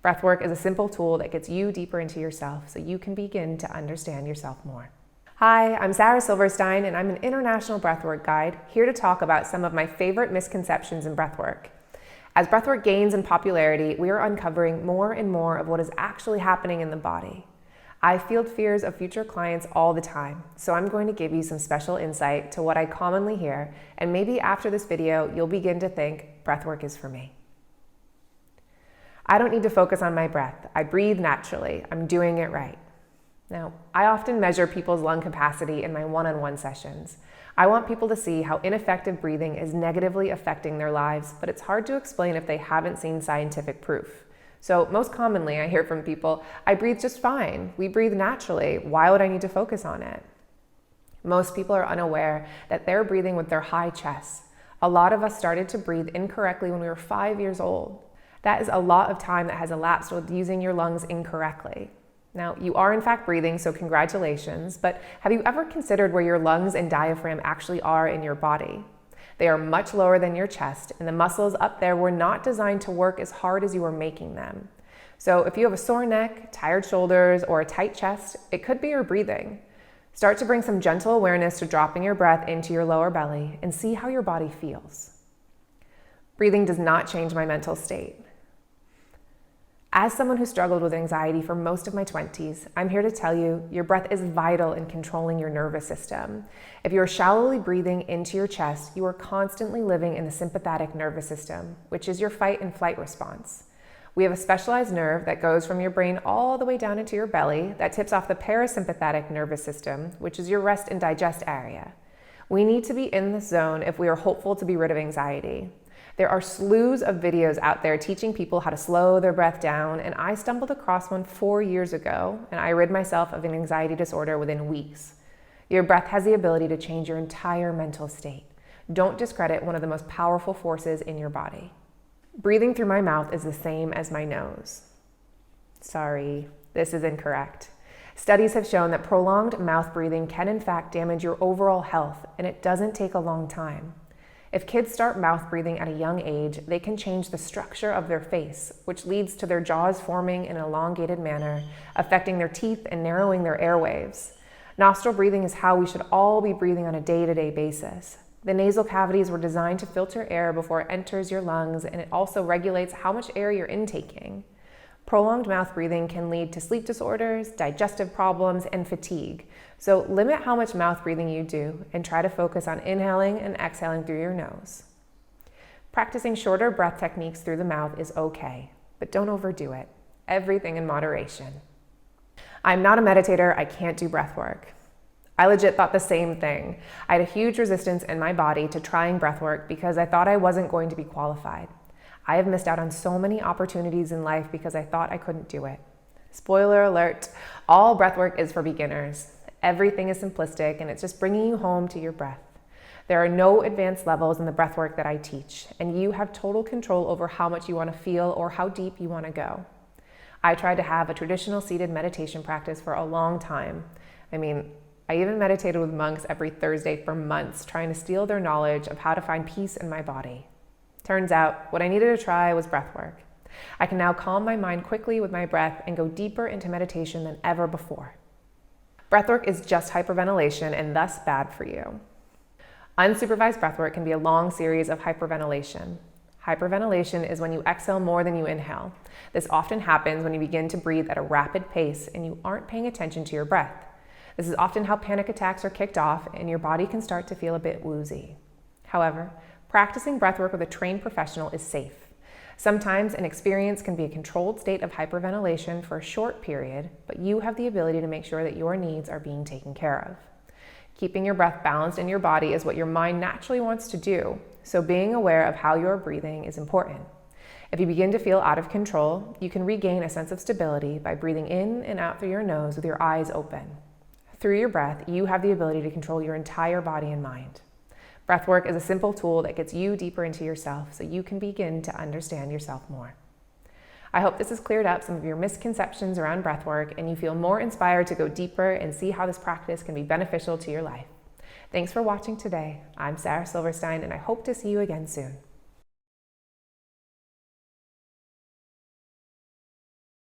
Breathwork is a simple tool that gets you deeper into yourself so you can begin to understand yourself more. Hi, I'm Sarah Silverstein, and I'm an international breathwork guide here to talk about some of my favorite misconceptions in breathwork. As breathwork gains in popularity, we are uncovering more and more of what is actually happening in the body. I field fears of future clients all the time, so I'm going to give you some special insight to what I commonly hear, and maybe after this video, you'll begin to think breathwork is for me. I don't need to focus on my breath. I breathe naturally. I'm doing it right. Now, I often measure people's lung capacity in my one-on-one sessions. I want people to see how ineffective breathing is negatively affecting their lives, but it's hard to explain if they haven't seen scientific proof. So most commonly, I hear from people, I breathe just fine. We breathe naturally. Why would I need to focus on it? Most people are unaware that they're breathing with their high chest. A lot of us started to breathe incorrectly when we were 5 years old. That is a lot of time that has elapsed with using your lungs incorrectly. Now, you are in fact breathing, so congratulations, but have you ever considered where your lungs and diaphragm actually are in your body? They are much lower than your chest, and the muscles up there were not designed to work as hard as you were making them. So if you have a sore neck, tired shoulders, or a tight chest, it could be your breathing. Start to bring some gentle awareness to dropping your breath into your lower belly and see how your body feels. Breathing does not change my mental state. As someone who struggled with anxiety for most of my 20s, I'm here to tell you your breath is vital in controlling your nervous system. If you are shallowly breathing into your chest, you are constantly living in the sympathetic nervous system, which is your fight and flight response. We have a specialized nerve that goes from your brain all the way down into your belly that tips off the parasympathetic nervous system, which is your rest and digest area. We need to be in this zone if we are hopeful to be rid of anxiety. There are slews of videos out there teaching people how to slow their breath down, and I stumbled across one 4 years ago, and I rid myself of an anxiety disorder within weeks. Your breath has the ability to change your entire mental state. Don't discredit one of the most powerful forces in your body. Breathing through my mouth is the same as my nose. Sorry, this is incorrect. Studies have shown that prolonged mouth breathing can in fact damage your overall health, and it doesn't take a long time. If kids start mouth breathing at a young age, they can change the structure of their face, which leads to their jaws forming in an elongated manner, affecting their teeth and narrowing their airwaves. Nostril breathing is how we should all be breathing on a day-to-day basis. The nasal cavities were designed to filter air before it enters your lungs, and it also regulates how much air you're intaking. Prolonged mouth breathing can lead to sleep disorders, digestive problems, and fatigue. So limit how much mouth breathing you do and try to focus on inhaling and exhaling through your nose. Practicing shorter breath techniques through the mouth is okay, but don't overdo it. Everything in moderation. I'm not a meditator, I can't do breath work. I legit thought the same thing. I had a huge resistance in my body to trying breath work because I thought I wasn't going to be qualified. I have missed out on so many opportunities in life because I thought I couldn't do it. Spoiler alert, all breathwork is for beginners. Everything is simplistic and it's just bringing you home to your breath. There are no advanced levels in the breathwork that I teach, and you have total control over how much you want to feel or how deep you want to go. I tried to have a traditional seated meditation practice for a long time. I even meditated with monks every Thursday for months, trying to steal their knowledge of how to find peace in my body. Turns out, what I needed to try was breathwork. I can now calm my mind quickly with my breath and go deeper into meditation than ever before. Breathwork is just hyperventilation and thus bad for you. Unsupervised breathwork can be a long series of hyperventilation. Hyperventilation is when you exhale more than you inhale. This often happens when you begin to breathe at a rapid pace and you aren't paying attention to your breath. This is often how panic attacks are kicked off and your body can start to feel a bit woozy. However, practicing breathwork with a trained professional is safe. Sometimes an experience can be a controlled state of hyperventilation for a short period, but you have the ability to make sure that your needs are being taken care of. Keeping your breath balanced in your body is what your mind naturally wants to do, so being aware of how you're breathing is important. If you begin to feel out of control, you can regain a sense of stability by breathing in and out through your nose with your eyes open. Through your breath, you have the ability to control your entire body and mind. Breathwork is a simple tool that gets you deeper into yourself so you can begin to understand yourself more. I hope this has cleared up some of your misconceptions around breathwork and you feel more inspired to go deeper and see how this practice can be beneficial to your life. Thanks for watching today. I'm Sarah Silverstein and I hope to see you again soon.